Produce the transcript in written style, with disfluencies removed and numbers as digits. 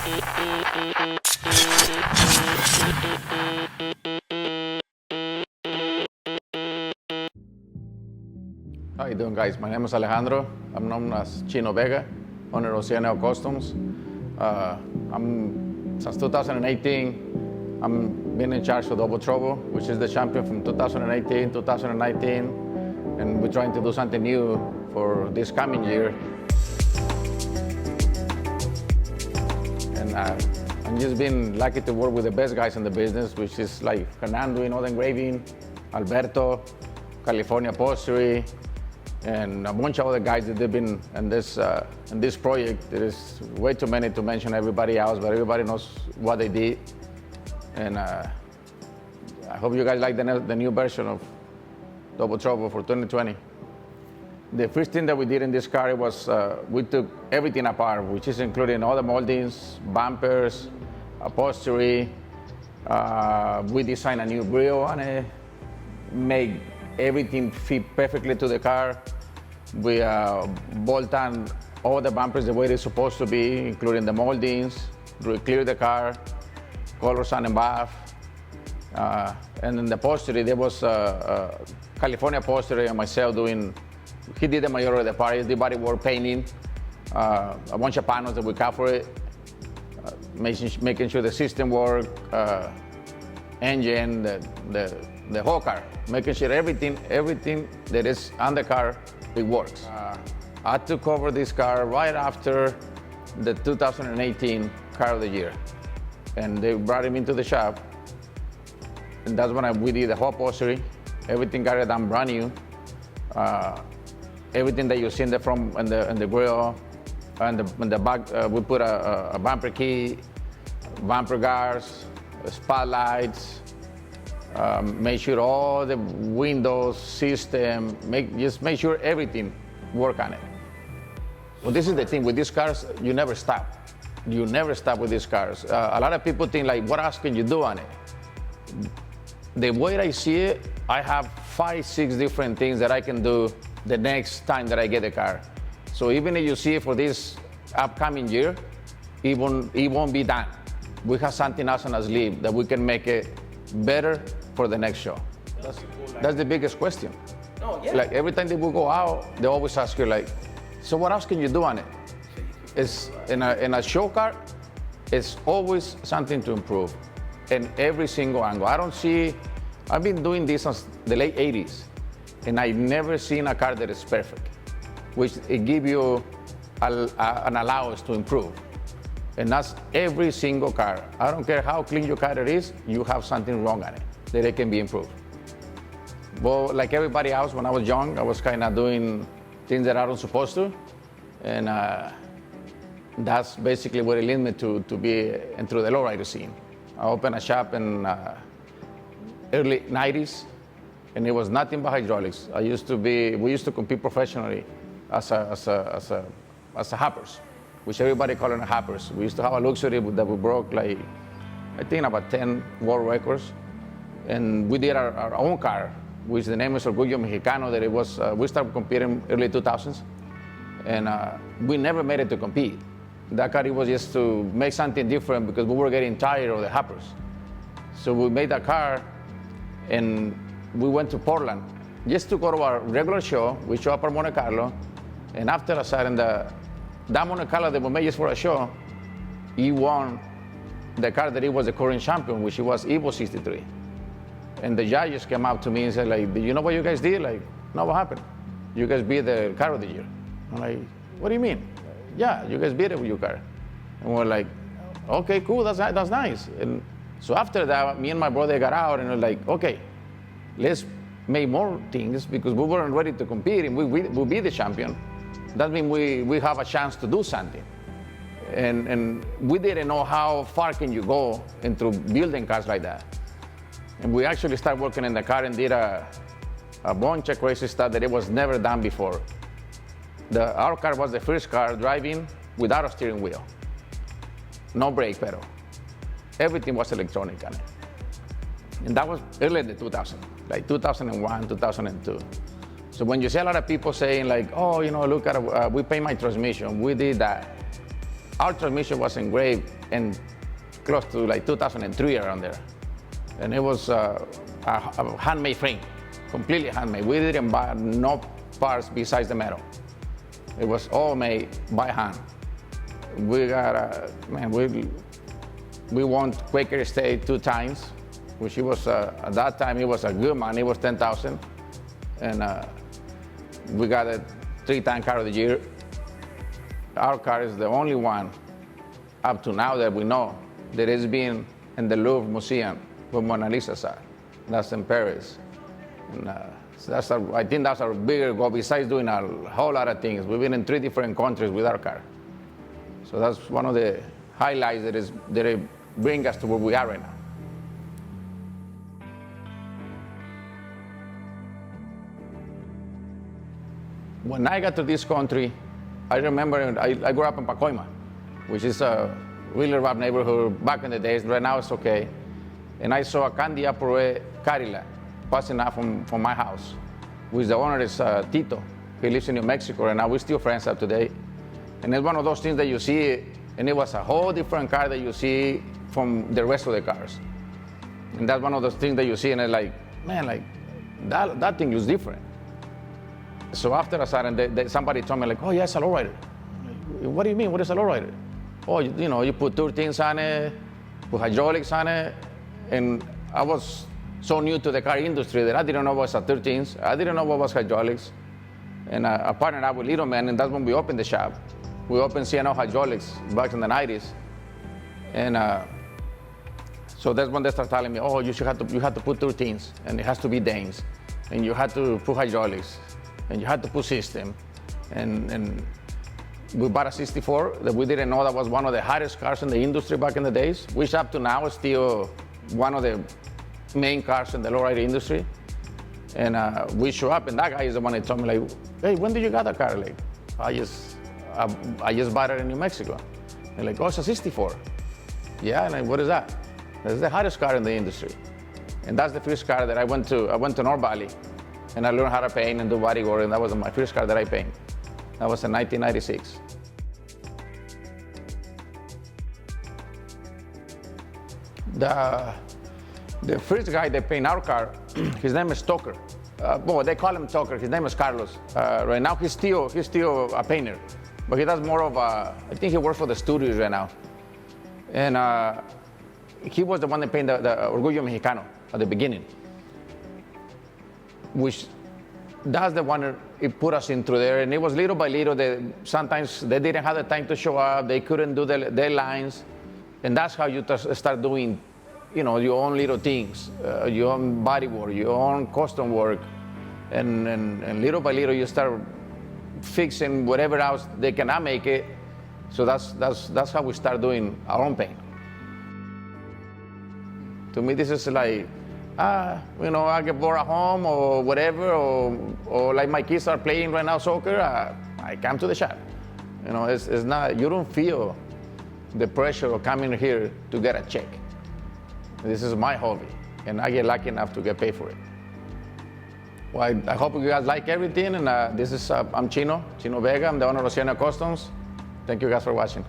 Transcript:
How you doing, guys? My name is Alejandro. I'm known as Chino Vega, owner of CNL Customs. Since 2018, I'm been in charge of Double Trouble, which is the champion from 2018, 2019, and we're trying to do something new for this coming year. And I'm just been lucky to work with the best guys in the business, which is like Fernando in Auto Engraving, Alberto, California Upholstery, and a bunch of other guys that they've been in this project. There is way too many to mention everybody else, but everybody knows what they did. And I hope you guys like the new version of Double Trouble for 2020. The first thing that we did in this car was we took everything apart, which is including all the moldings, bumpers, upholstery. We designed a new grill on it, made everything fit perfectly to the car. We bolt on all the bumpers the way they're supposed to be, including the moldings, clear the car, color sand and buff. And in the upholstery, there was California Upholstery and myself he did the majority of the part, the bodywork painting, a bunch of panels that we cut for it, making sure the system worked, engine, the whole car, making sure everything that is on the car, it works. I took over this car right after the 2018 Car of the Year. And they brought him into the shop. And that's when we did the whole upholstery. Everything got it done brand new. Everything that you see in the front and the grill, and the back, we put a bumper key, bumper guards, spotlights, make sure all the windows, system, just make sure everything work on it. Well, this is the thing, with these cars, you never stop. You never stop with these cars. A lot of people think like, what else can you do on it? The way I see it, I have 5, 6 different things that I can do the next time that I get the car. So even if you see it for this upcoming year, it won't be done. We have something else on our sleeve that we can make it better for the next show. That's the biggest question. No, yeah. Like every time that we go out, they always ask you like, so what else can you do on it? It's in a show car, it's always something to improve in every single angle. I've been doing this since the late 80s, and I've never seen a car that is perfect, which it gives you an allowance to improve. And that's every single car. I don't care how clean your car it is, you have something wrong on it that it can be improved. Well, like everybody else, when I was young, I was kind of doing things that I wasn't supposed to. And that's basically what it led me to be into the lowrider scene. I opened a shop in early 90s, and it was nothing but hydraulics. We used to compete professionally as a hoppers, which everybody calling a hoppers. We used to have a luxury that we broke like, I think about 10 world records. And we did our own car, which the name is Orgullo Mexicano, that it was, we started competing early 2000s. And we never made it to compete. That car, it was just to make something different because we were getting tired of the hoppers. So we made that car, and we went to Portland just to go to our regular show. We show up at Monte Carlo, and after a sudden, that Monte Carlo that we made just for a show, he won the car that he was the current champion, which was Evo 63. And the judges came up to me and said, like, do you know what you guys did? Like, no, what happened? You guys beat the car of the year. I'm like, what do you mean? Yeah, you guys beat it with your car. And we're like, okay, cool, that's nice. And so after that, me and my brother got out and we're like, okay, let's make more things because we weren't ready to compete and we be the champion. That means we have a chance to do something. And we didn't know how far can you go into building cars like that. And we actually started working in the car and did a bunch of crazy stuff that it was never done before. Our car was the first car driving without a steering wheel. No brake pedal. Everything was electronic on it. And that was early in the 2000s, like 2001, 2002. So when you see a lot of people saying like, oh, you know, look at, we paint my transmission, we did that. our transmission was engraved and close to like 2003 around there. And it was a handmade frame, completely handmade. We didn't buy no parts besides the metal. It was all made by hand. We got, we won Quaker State 2 times, which it was, at that time, it was a good money, it was 10,000. And we got a 3-time car of the year. Our car is the only one up to now that we know that is being in the Louvre Museum where Mona Lisa's are. That's in Paris. And, so I think that's our bigger goal, besides doing a whole lot of things. We've been in 3 different countries with our car. So that's one of the highlights that it brings us to where we are right now. When I got to this country, I remember I grew up in Pacoima, which is a really rough neighborhood back in the days. Right now it's okay. And I saw a Candy Apure Cadillac passing out from my house, which the owner is Tito. He lives in New Mexico, and now we're still friends up today. And it's one of those things that you see, and it was a whole different car that you see from the rest of the cars. And that's one of those things that you see, and it's like, man, like that thing looks different. So after a sudden, somebody told me like, oh yeah, it's a lowrider. Like, what do you mean? What is a lowrider? Oh, you put 13s on it, put hydraulics on it, and I was so new to the car industry that I didn't know what was a 13s. I didn't know what was hydraulics. And I partnered up with Little Man, and that's when we opened the shop. We opened CNO Hydraulics back in the 90s. And so that's when they started telling me, oh, you have to put 13s, and it has to be Danes, and you have to put hydraulics, and you have to put system. And we bought a 64 that we didn't know that was one of the hottest cars in the industry back in the days, which up to now is still one of the main cars in the lowrider industry. And we show up, and that guy is the one that told me like, hey, when did you get that car? Like, I just bought it in New Mexico. And like, oh, it's a 64. Yeah, and like, what is that? It's the hottest car in the industry. And that's the first car that I went to North Valley, and I learned how to paint and do bodywork, and that was my first car that I painted. That was in 1996. The first guy that painted our car, his name is Stoker. Well, they call him Stoker. His name is Carlos. Right now, he's still a painter, but he does more of I think he works for the studios right now. And he was the one that painted the Orgullo Mexicano at the beginning, which that's the one that it put us into there. And it was little by little that sometimes they didn't have the time to show up. They couldn't do their lines. And that's how you start doing, your own little things, your own body work, your own custom work. And little by little you start fixing whatever else they cannot make it. So that's how we start doing our own paint. To me, this is like, I get bored at home or whatever, or like my kids are playing right now soccer, I come to the shop. It's not, you don't feel the pressure of coming here to get a check. This is my hobby, and I get lucky enough to get paid for it. Well, I hope you guys like everything, and I'm Chino Vega. I'm the owner of Chino Customs. Thank you guys for watching.